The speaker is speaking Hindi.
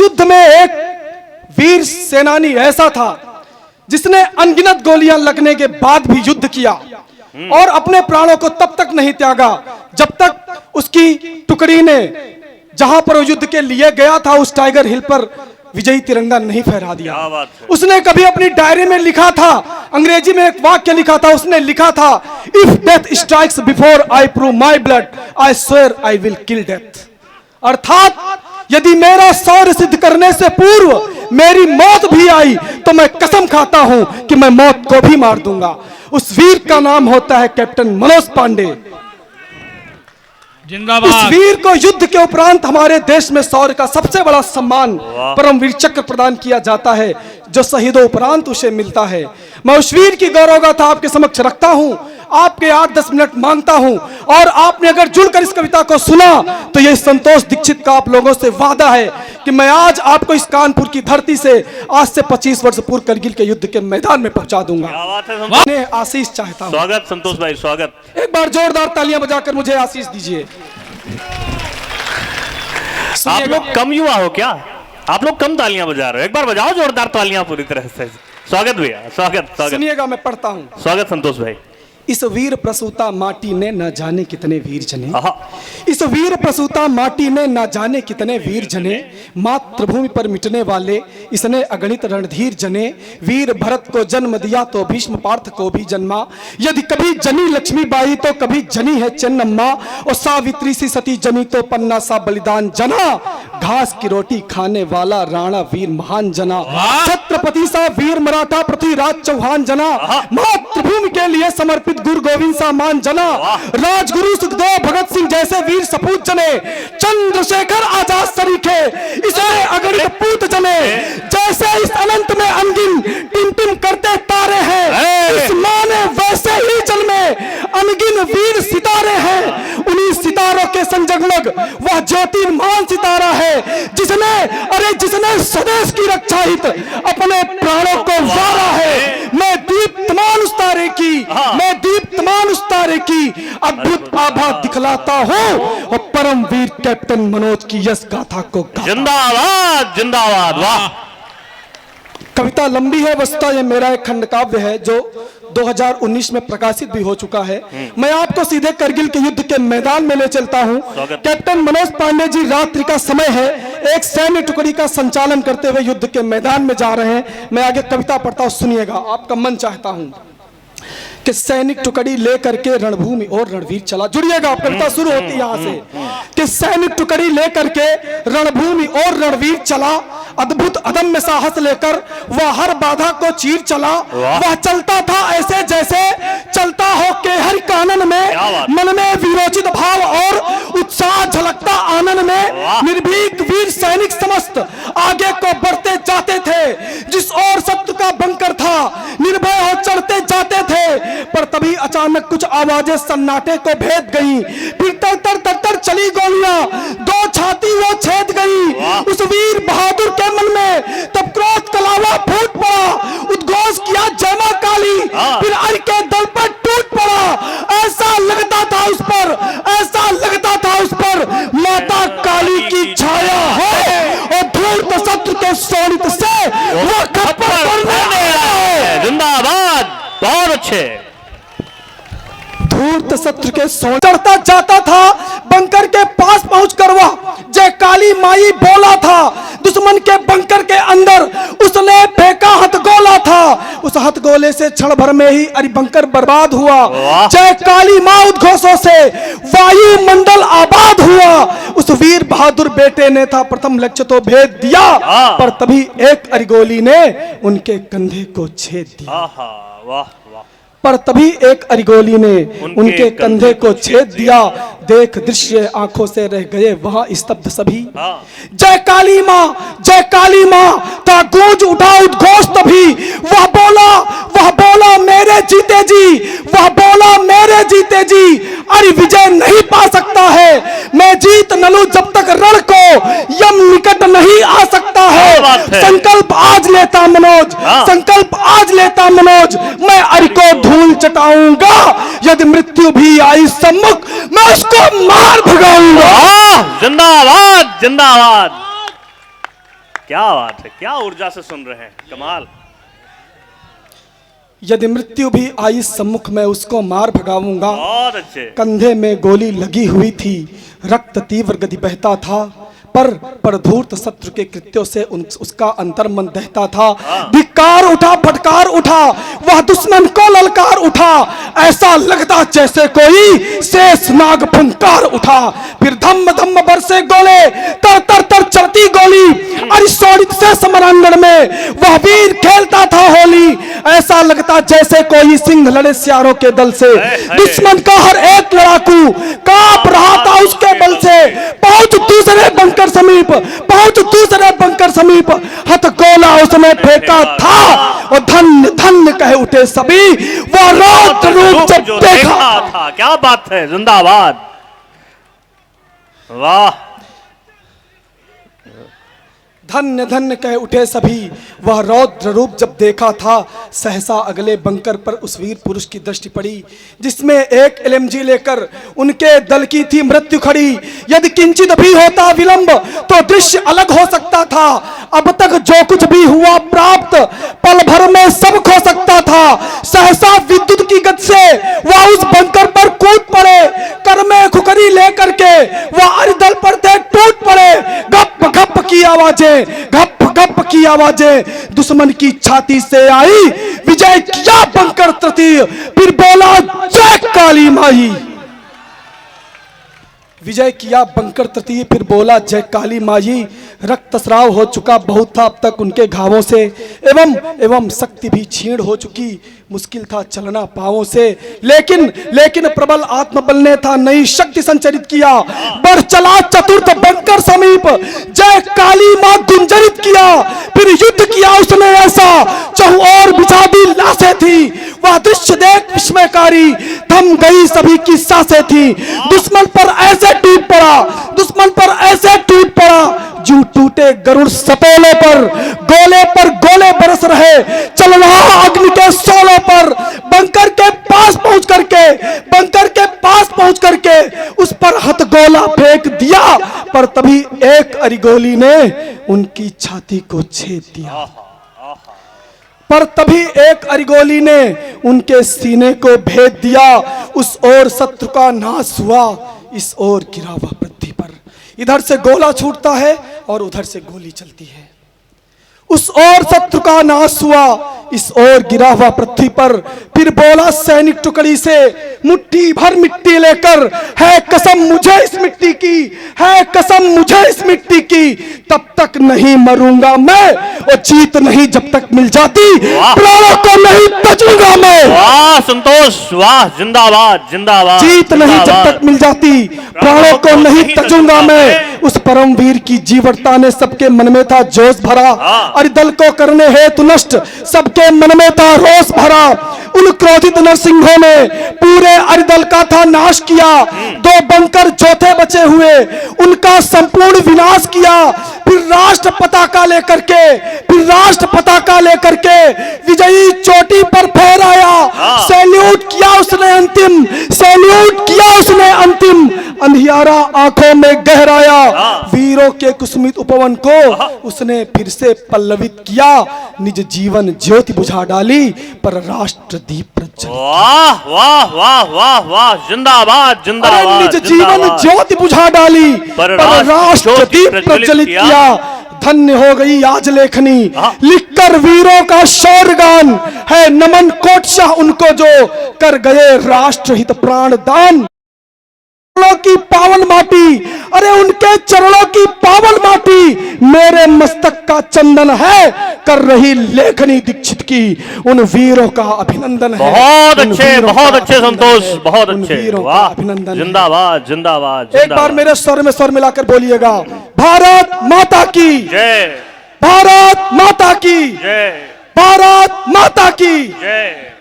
युद्ध में एक वीर सेनानी ऐसा था जिसने अनगिनत गोलियां लगने के बाद भी युद्ध किया और अपने प्राणों को तब तक नहीं त्यागा जब तक उसकी टुकड़ी ने जहां पर वो युद्ध के लिए गया था उस टाइगर हिल पर विजयी तिरंगा नहीं फहरा दिया। उसने कभी अपनी डायरी में लिखा था, अंग्रेजी में एक वाक्य लिखा था, उसने लिखा था, if death strikes before I prove my blood I swear I will kill death. अर्थात यदि मेरा शौर्य सिद्ध करने से पूर्व मेरी मौत भी आई तो मैं कसम खाता हूं कि मैं मौत को भी मार दूंगा। उस वीर का नाम होता है कैप्टन मनोज पांडे। जिंदाबाद। उस वीर को युद्ध के उपरांत हमारे देश में शौर्य का सबसे बड़ा सम्मान परमवीर चक्र प्रदान किया जाता है जो शहीदों उपरांत उसे मिलता है। मैं उस वीर की गौरव गाथा आपके समक्ष रखता हूं, आपके 8-10 मिनट मांगता हूं और आपने अगर जुड़कर इस कविता को सुना तो यह संतोष दीक्षित का आप लोगों से वादा है कि मैं आज आपको इस कानपुर की धरती से आज से 25 वर्ष पूर्व करगिल के युद्ध के मैदान में पहुंचा दूंगा। मैं आशीष चाहता हूं। स्वागत संतोष भाई, स्वागत। एक बार जोरदार तालियां बजाकर मुझे आशीष दीजिए। आप लोग कम युवा हो क्या? आप लोग कम तालियां बजा रहे हो, एक बार बजाओ जोरदार तालियां पूरी तरह से। स्वागत भैया, स्वागत स्वागत। सुनिएगा, मैं पढ़ता हूं। स्वागत संतोष भाई। इस वीर प्रसूता माटी ने न जाने कितने वीर जने, इस वीर प्रसूता माटी ने न जाने कितने वीर जने, मातृभूमि पर मिटने वाले इसने अगणित रणधीर जने। वीर भरत को जन्म दिया तो भीष्म पार्थ को भी जन्मा, यदि कभी जनी लक्ष्मीबाई तो कभी जनी है चेन्नम्मा, और सावित्री सी सती जनी तो पन्ना सा बलिदान जना, घास की रोटी खाने वाला राणा वीर महान जना, छत्रपति सा वीर मराठा पृथ्वीराज चौहान जना, मातृभूमि के लिए समर्पित गुरु गोविंद सा मान जना, राजगुरु सुखदेव भगत सिंह जैसे वीर सपूत जने, चंद्रशेखर आजाद सरीखे इसने अगणित पूत जने, जैसे इस अनंत में अनगिन टिम टिम करते तारे हैं, इस मां ने वैसे ही जन्मे अनगिन वीर सितारे हैं। उन्हीं सितारों के संग जगमग वह ज्योतिर्मान सितारा है जिसने स्वदेश की रक्षा हित अपने प्राणों को वारा है। मैं दीप्तमान उस तारे की, मैं दीप्तमान उस तारे की अद्भुत आभा दिखलाता हूं और परमवीर कैप्टन मनोज की यश गाथा को जिंदाबाद जिंदाबाद। वाह। कविता लंबी है, वस्तुतः ये मेरा एक खंड काव्य है जो 2019 में प्रकाशित भी हो चुका है। मैं आपको सीधे करगिल के युद्ध के मैदान में ले चलता हूं। कैप्टन मनोज पांडे जी, रात्रि का समय है, एक सैन्य टुकड़ी का संचालन करते हुए युद्ध के मैदान में जा रहे हैं। मैं आगे कविता पढ़ता हूं, सुनिएगा, आपका मन चाहता हूं कि सैनिक टुकड़ी लेकर के रणभूमि और रणवीर चला। जुड़िएगा, आप कविता शुरू होती है यहां से कि सैनिक टुकड़ी लेकर के रणभूमि और रणवीर चला, अद्भुत अदम्य साहस लेकर वह हर बाधा को चीर चला। वह चलता था ऐसे जैसे चलता हो केहर कानन में, मन में विरोचित भाव और उत्साह झलकता आनंद में। निर्भीक वीर सैनिक समस्त आगे को बढ़ते जाते थे, जिस ओर शत्रु का बंकर था निर्भय हो चढ़ते जाते थे। पर तभी अचानक कुछ आवाजें सन्नाटे को भेद गईं, फिर तर तर तर चली गोलियां, दो छाती वो छेद गई। उस वीर बहादुर के मन में तब क्रोध का लावा फूट पड़ा, उद्घोष किया जय मां काली, फिर अर के दल पर टूट पड़ा। ऐसा लगता था उस पर, ऐसा लगता था उस पर माता काली की छाया है और धूर्त शत्रु के शोणित से वो खप्पर करने आया। जिंदाबाद, बहुत अच्छे। धूर्त शत्रु के चढ़ता जाता था, बंकर के पास पहुंचकर वह जय काली माई बोला था। दुश्मन के बंकर के अंदर उसने फेंका हथगोला था, उस हथगोले से क्षण भर में ही अरि बंकर बर्बाद हुआ। जय काली मां उद्घोषों से वायुमंडल आबाद हुआ। उस वीर बहादुर बेटे ने था प्रथम लक्ष्य तो भेद दिया, पर तभी एक अरिगोली ने उनके कंधे को छेद दिया। वाह। पर तभी एक अरिगोली ने उनके कंधे को छेद दिया। देख दृश्य आंखों से रह गए वहां स्तब्ध सभी। जय काली मां, जय काली मां का गूंज उठा उद्घोष तभी। वह बोला मेरे जीते जी, वह बोला मेरे जीते जी, अरे विजय नहीं पा सकता है। मैं जीत न लूं जब तक रण को यम निकट नहीं आ सकता है। संकल्प आज लेता मनोज, संकल्प आज लेता मनोज, मैं अरि को धूल चटाऊंगा। यदि मृत्यु भी आई सम्मुख मैं उसको मार भगाऊंगा। जिंदाबाद जिंदाबाद। क्या बात है, क्या ऊर्जा से सुन रहे हैं, कमाल। यदि मृत्यु भी आई सम्मुख मैं उसको मार भगाऊंगा। बहुत अच्छे। कंधे में गोली लगी हुई थी, रक्त तीव्र गति बहता था, पर धूर्त शत्रु के कृत्यों से उसका अंतर्मन दहता था। धिक्कार उठा, फटकार उठा, वह दुश्मन को ललकार उठा, ऐसा लगता जैसे कोई शेष नाग फुंकार उठा। फिर धम्म धम्म बरसे गोले, तर तर तर चलती गोली, अरिशोणित से समरांगण में वह वीर खेलता था होली। ऐसा लगता जैसे कोई सिंह लड़े सियारों के दल से, दुश्मन का हर एक लड़ाकू कांप रहा था उसके बल से। पहुंच दूसरे बंकर समीप, पहुंच दूसरे बंकर समीप, हथ गोला उसने फेंका था और धन्य धन्य कह उठे सभी, वो रौद्र रूप जब देखा था। क्या बात है, जिंदाबाद, वाह। धन्य धन्य कह उठे सभी, वह रौद्र रूप जब देखा था। सहसा अगले बंकर पर उस वीर पुरुष की दृष्टि पड़ी, जिसमें एक एलएमजी लेकर उनके दल की थी मृत्यु खड़ी। यदि किंचित भी होता विलंब तो दृश्य अलग हो सकता था। अब तक जो कुछ भी हुआ प्राप्त, पल भर में सब खो सकता था। सहसा विद्युत की गति से वह उस बंकर पर कूद पड़े, कर में खुखरी लेकर के वह अरिदल पर थे टूट पड़े। गप गप की आवाजें, गप गप की आवाजें दुश्मन की छाती से आई। विजय किया बंकर तृतीय, फिर बोला जय काली माई। विजय किया बंकर तृतीय, फिर बोला जय काली माई। रक्तस्राव हो चुका बहुत था अब तक उनके घावों से, एवं शक्ति भी क्षीण हो चुकी, मुश्किल था चलना पांवों से। लेकिन प्रबल आत्मबल ने था नई शक्ति संचरित किया। बढ़ चला चतुर्थ बंकर समीप, जय काली मां गुंजरित किया। फिर युद्ध किया उसने ऐसा, चाहू और बिछादी लाशें थी। वह दृश्य देख विस्मयकारी, थम गई सभी की सांसें थी। दुश्मन पर ऐसे टूट पड़ा, दुश्मन पर ऐसे टूट पड़ा, जू टूटे गरुड़ सपोले पर गोले बरस रहे। चल रहा अग्नि के शोलों पर, बंकर के पास पहुंच करके उस पर हथगोला फेंक दिया, पर तभी एक अरिगोली ने उनकी छाती को छेद दिया। पर तभी एक अरिगोली ने उनके सीने को भेद दिया। उस ओर शत्रु का नाश हुआ, इस ओर गिरा हुआ पृथ्वी पर। इधर से गोला छूटता है और उधर से गोली चलती है। उस ओर शत्रु का नाश हुआ, इस ओर गिरा हुआ पृथ्वी पर। फिर बोला सैनिक टुकड़ी से मुट्ठी भर मिट्टी लेकर, है कसम मुझे इस मिट्टी की, है कसम मुझे इस मिट्टी की, तब तक नहीं मरूंगा मैं, और जीत नहीं जब तक मिल जाती, प्राणों को नहीं तजूंगा मैं। वाह संतोष, वाह, जिंदाबाद जिंदाबाद। जीत नहीं जब तक मिल जाती, प्राणों को नहीं तजूंगा मैं। उस परम वीर की जीवटता ने सबके मन में था जोश भरा, अरिदल को करने हेतु नष्ट सबके मन में था रोष भरा। उन क्रोधित नरसिंहों ने पूरे अरिदल का था नाश किया। दो बंकर जो थे बचे हुए उनका संपूर्ण विनाश किया। फिर राष्ट्र पताका लेकर के विजयी चोटी पर फहराया। सैल्यूट किया उसने अंतिम, अंधियारा आंखों में गहराया। वीरों के कुसुमित उपवन को उसने फिर से पल्लवित किया। निज जीवन ज्योति बुझा डाली, पर राष्ट्र दीप प्रज्वलित। वाह वाह वाह वाह वाह, जिंदाबाद जिंदाबाद। निज जीवन ज्योति बुझा डाली, पर राष्ट्र दीप प्रज्वलित किया। धन्य हो गई आज लेखनी, लिखकर वीरों का शौर्यगान है। नमन कोटशाह उनको जो कर गए राष्ट्र हित प्राण दान। चरणों की पावन माटी, अरे उनके चरणों की पावन माटी मेरे मस्तक का चंदन है। कर रही लेखनी दीक्षित की उन वीरों का अभिनंदन है। बहुत अच्छे संतोष, बहुत अच्छे, वाह, अभिनंदन। जिंदाबाद जिंदाबाद। एक बार मेरे स्वर में स्वर मिलाकर बोलिएगा, भारत माता की जय, भारत माता की जय, भारत माता की जय।